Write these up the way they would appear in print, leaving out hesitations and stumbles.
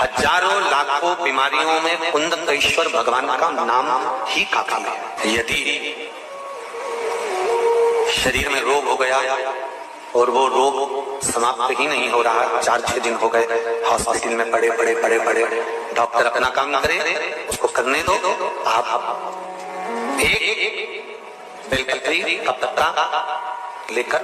हजारों लाखों बीमारियों में कुंदकेश्वर भगवान का नाम ही काफी है। यदि शरीर में रोग हो गया और वो रोग समाप्त ही नहीं हो रहा, 4-6 दिन हो गए हॉस्पिटल में पड़े पड़े पड़े पड़े, डॉक्टर अपना काम करे, उसको करने दो। आप एक बेलपत्री का पत्ता लेकर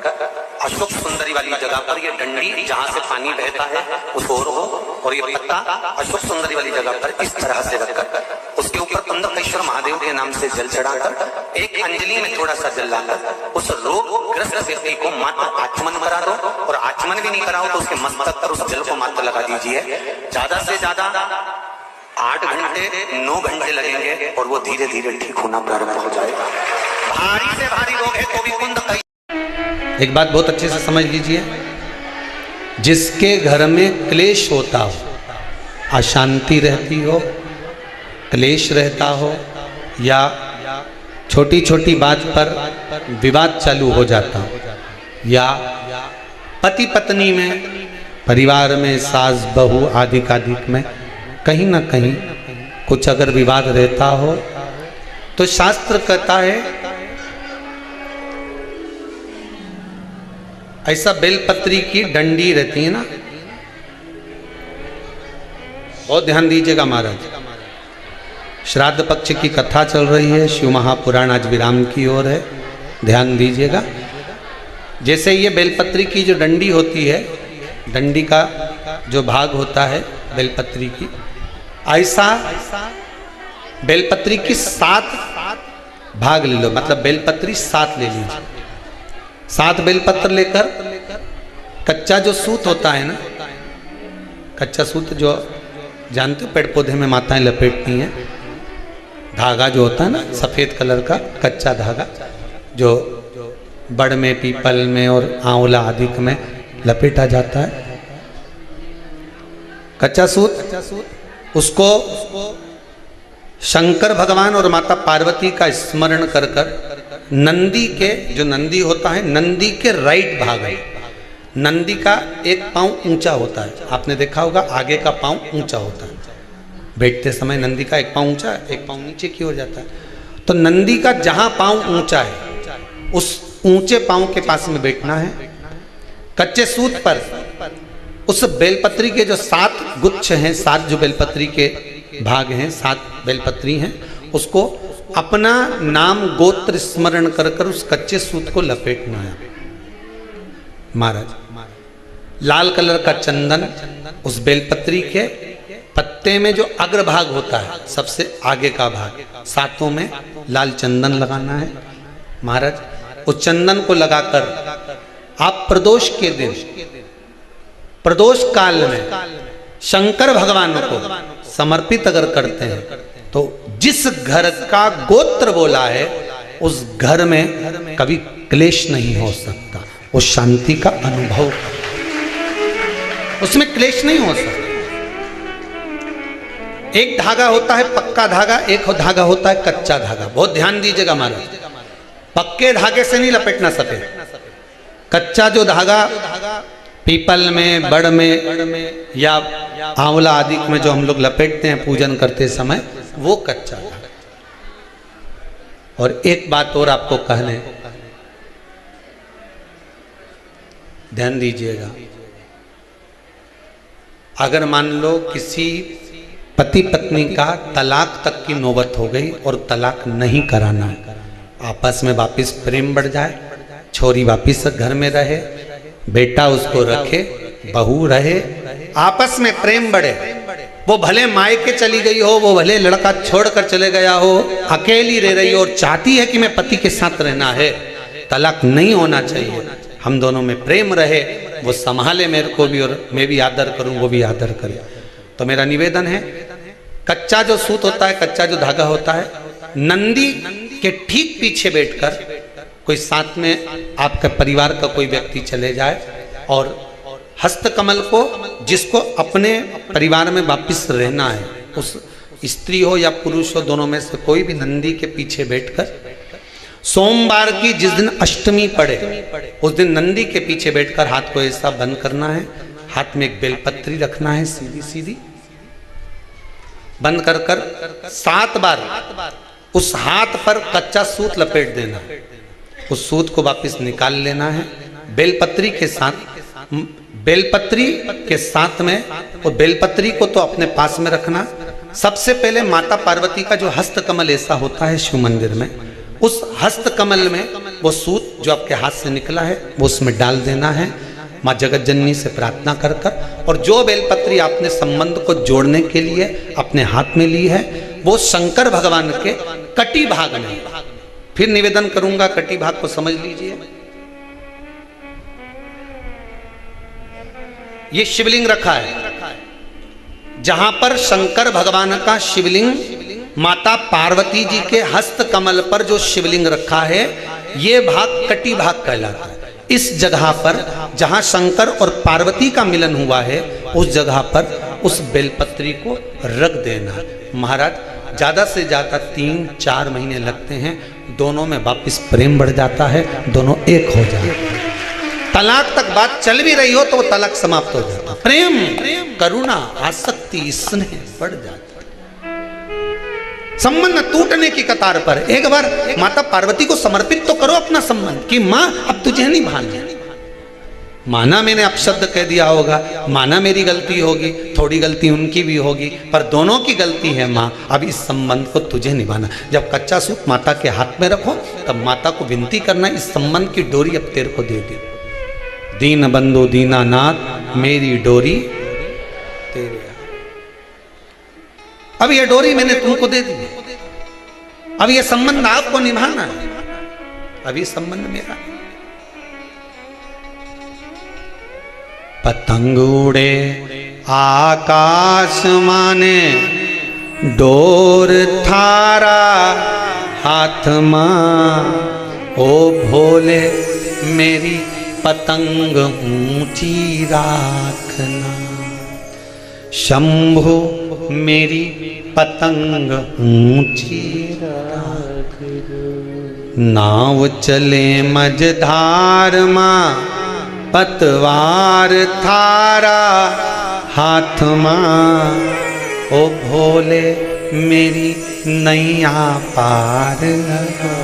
अशोक सुंदरी वाली जगह पर, ये डंडी जहां से पानी बहता है उस ओर हो, और ये पत्ता अशोक सुंदरी वाली जगह पर इस तरह से रखकर उसके ऊपर कुंदकेश्वर महादेव के नाम से जल चढ़ाकर एक अंजलि में थोड़ा सा जल लाकर उस रोगग्रस्त व्यक्ति को मात्र आचमन करा दो, और आचमन भी नहीं कराओ तो उसके मस्तक पर उस जल को मात्र लगा दीजिए। ज्यादा से ज्यादा 8 घंटे 9 घंटे लगेंगे और वो धीरे धीरे ठीक होना प्रारंभ हो जाएगा। भारी से भारी रोग है तो भी कुंदकेश्वर। एक बात बहुत अच्छे से समझ लीजिए, जिसके घर में क्लेश होता हो, अशांति रहती हो, क्लेश रहता हो, या छोटी छोटी बात पर विवाद चालू हो जाता हो, या पति पत्नी में, परिवार में, सास बहू आदि कादिक में कहीं ना कहीं कुछ अगर विवाद रहता हो, तो शास्त्र कहता है ऐसा बेलपत्री की डंडी रहती है ना, बहुत ध्यान दीजिएगा महाराज। श्राद्ध पक्ष की कथा चल रही है, शिव महापुराण आज विराम की ओर है, ध्यान दीजिएगा। जैसे ये बेलपत्री की जो डंडी होती है, डंडी का जो भाग होता है बेलपत्री की, ऐसा बेलपत्री की 7 भाग ले लो, मतलब बेलपत्री 7 ले लीजिए। 7 बेलपत्र लेकर कच्चा जो सूत होता है ना, कच्चा सूत जो जानते हो पेड़ पौधे में माताएं लपेटती हैं, धागा जो होता है ना सफेद कलर का कच्चा धागा, जो बड़ में, पीपल में और आंवला आदि में लपेटा जाता है, कच्चा सूत, उसको शंकर भगवान और माता पार्वती का स्मरण कर कर नंदी के, जो नंदी होता है, नंदी के राइट भाग है, नंदी का एक पांव ऊंचा होता है, आपने देखा होगा आगे का पांव ऊंचा होता है, बैठते समय नंदी का एक पांव ऊंचा, एक पांव नीचे की हो जाता है। तो नंदी का जहां पांव ऊंचा है उस ऊंचे पांव के पास में बैठना है। कच्चे सूत पर उस बेलपत्री के जो 7 गुच्छ हैं, 7 जो बेलपत्री के भाग हैं, 7 बेलपत्री हैं, उसको अपना नाम गोत्र स्मरण कर कर उस कच्चे सूत को लपेटना है महाराज। लाल कलर का चंदन उस बेलपत्री के पत्ते में जो अग्रभाग होता है, सबसे आगे का भाग, 7 में लाल चंदन लगाना है महाराज। उस चंदन को लगाकर आप प्रदोष के दिन, प्रदोष काल में शंकर भगवान को समर्पित अगर करते हैं तो जिस घर का गोत्र बोला है उस घर में कभी क्लेश नहीं हो सकता, उस शांति का अनुभव, उसमें क्लेश नहीं हो सकता। एक धागा होता है पक्का धागा, एक धागा होता है कच्चा धागा। बहुत ध्यान दीजिएगा महाराज, पक्के धागे से नहीं लपेटना सफेद, कच्चा जो धागा पीपल में, बड़ में या आंवला आदि में जो हम लोग लपेटते हैं पूजन करते समय, वो कच्चा धागा। और एक बात और आपको कहने, ध्यान दीजिएगा, अगर मान लो किसी पति पत्नी का तलाक तक की नौबत हो गई और तलाक नहीं कराना है, आपस में वापिस प्रेम बढ़ जाए, छोरी वापिस घर में रहे, बेटा उसको रखे, बहू रहे, आपस में प्रेम बढ़े, वो भले मायके चली गई हो, वो भले लड़का छोड़कर चले गया हो, अकेली रह रही हो और चाहती है कि मैं पति के साथ रहना है, तलाक नहीं होना चाहिए, हम दोनों में प्रेम रहे, वो संभाले मेरे को भी और मैं भी आदर करूं, वो भी आदर करे। तो मेरा निवेदन है, कच्चा जो सूत होता है, कच्चा जो धागा होता है, नंदी के ठीक पीछे बैठकर कोई साथ में आपका परिवार का कोई व्यक्ति चले जाए और हस्तकमल को, जिसको अपने परिवार में वापिस रहना है, उस स्त्री हो या पुरुष हो, दोनों में से कोई भी नंदी के पीछे बैठकर सोमवार की जिस दिन अष्टमी पड़े उस दिन नंदी के पीछे बैठकर हाथ को ऐसा बंद करना है, हाथ में एक बेलपत्री रखना है सीधी सीधी, बंद कर कर 7 बार उस हाथ पर कच्चा सूत लपेट देना, उस सूत को वापस निकाल लेना है। बेलपत्री के साथ में, और बेलपत्री को तो अपने पास में रखना। सबसे पहले माता पार्वती का जो हस्त कमल ऐसा होता है शिव मंदिर में, उस हस्त कमल में वो सूत जो आपके हाथ से निकला है वो उसमें डाल देना है, माँ जगत जननी से प्रार्थना कर कर। और जो बेलपत्री आपने संबंध को जोड़ने के लिए अपने हाथ में ली है वो शंकर भगवान के कटी भाग में, फिर निवेदन करूंगा, कटी भाग को समझ लीजिए। ये शिवलिंग रखा है, जहां पर शंकर भगवान का शिवलिंग, माता पार्वती जी के हस्त कमल पर जो शिवलिंग रखा है, ये भाग कटी भाग कहलाता है। इस जगह पर जहां शंकर और पार्वती का मिलन हुआ है, उस जगह पर उस बेलपत्री को रख देना। महाराज ज्यादा से ज्यादा 3-4 महीने लगते हैं, दोनों में वापिस प्रेम बढ़ जाता है, दोनों एक हो जाते हैं। तलाक तक बात चल भी रही हो तो वो तलाक समाप्त हो जाता है। प्रेम, करुणा, आसक्ति, स्नेह बढ़ जाता है। संबंध टूटने की कतार पर एक बार माता पार्वती को समर्पित तो करो अपना संबंध कि मां अब तुझे नहीं भाना। माना मैंने अपशब्द कह दिया होगा, माना मेरी गलती होगी, थोड़ी गलती उनकी भी होगी, पर दोनों की गलती है मां, अब इस संबंध को तुझे निभाना। जब कच्चा सूत माता के हाथ में रखो तब माता को विनती करना, इस संबंध की डोरी अब तेरे को दे दी। दीन बंधु दीनानाथ मेरी डोरी तेरे, अब ये डोरी मैंने तुमको दे दी, अब ये संबंध आपको निभाना है, अब ये संबंध मेरा। पतंग उड़े आकाश माने, डोर थारा हाथ मां, ओ भोले मेरी पतंग ऊंची राखना। शंभु मेरी पतंग ऊंची राख, नाव चले मझधार मां, पतवार थारा हाथ मां, ओ भोले मेरी नैया पार लगा।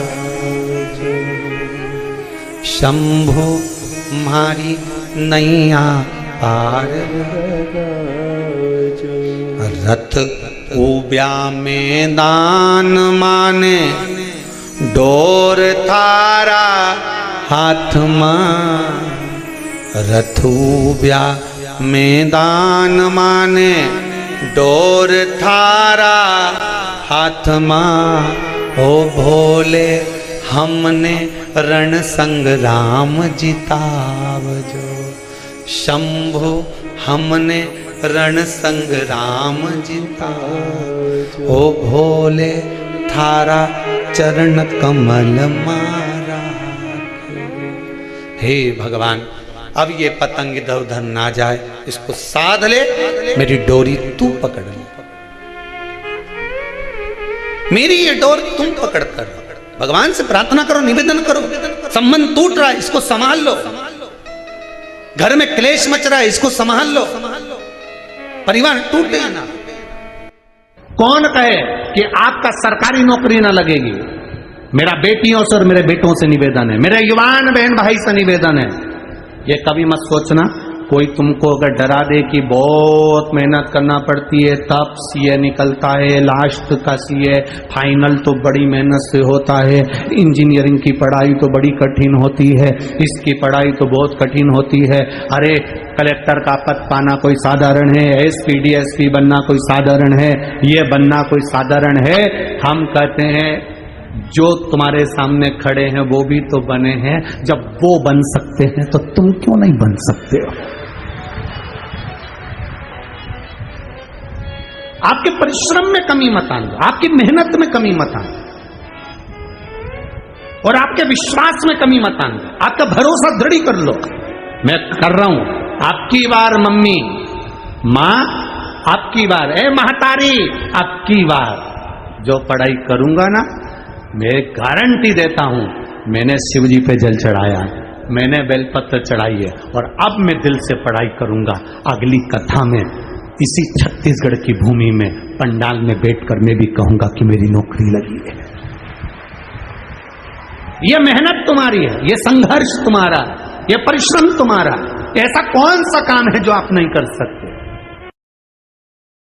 शंभु मारी नैया पार लगा। रथ उब्या मैदान माने, डोर थारा हाथ मां। रथ उब्या मैदान माने, डोर थारा हाथ मां। ओ भोले हमने रण संग्राम जितावजो। शंभु हमने रण संग्राम जिता, ओ भोले थारा चरण कमल मारा। हे भगवान अब ये पतंग इधर उधर ना जाए, इसको साध ले, मेरी डोरी तू पकड़ ले, मेरी ये डोर तुम पकड़ कर। भगवान से प्रार्थना करो, निवेदन करो। संबंध टूट रहा है, इसको संभाल लो। घर में क्लेश मच रहा है, इसको संभाल लो। परिवार टूटे ना। कौन कहे कि आपका सरकारी नौकरी ना लगेगी? मेरा बेटियों से और मेरे बेटों से निवेदन है, मेरे युवान बहन भाई से निवेदन है, ये कभी मत सोचना कोई तुमको अगर डरा दे कि बहुत मेहनत करना पड़ती है तब सीए निकलता है, लास्ट का सीए, फाइनल तो बड़ी मेहनत से होता है, इंजीनियरिंग की पढ़ाई तो बड़ी कठिन होती है, इसकी पढ़ाई तो बहुत कठिन होती है। अरे कलेक्टर का पद पाना कोई साधारण है, एसपी डीएसपी बनना कोई साधारण है, ये बनना कोई साधारण है? हम कहते हैं जो तुम्हारे सामने खड़े हैं वो भी तो बने हैं, जब वो बन सकते हैं तो तुम क्यों नहीं बन सकते हो? आपके परिश्रम में कमी मत आना, आपकी मेहनत में कमी मत आना, और आपके विश्वास में कमी मत आना। आपका भरोसा दृढ़ कर लो, मैं कर रहा हूं, आपकी बार मम्मी, मां आपकी बार, ए महतारी आपकी बार, जो पढ़ाई करूंगा ना, मैं गारंटी देता हूं, मैंने शिव जी पे जल चढ़ाया, मैंने बेलपत्र चढ़ाई है, और अब मैं दिल से पढ़ाई करूंगा। अगली कथा में इसी छत्तीसगढ़ की भूमि में पंडाल में बैठकर मैं भी कहूंगा कि मेरी नौकरी लगी है। ये मेहनत तुम्हारी है, ये संघर्ष तुम्हारा, ये परिश्रम तुम्हारा। ऐसा कौन सा काम है जो आप नहीं कर सकते?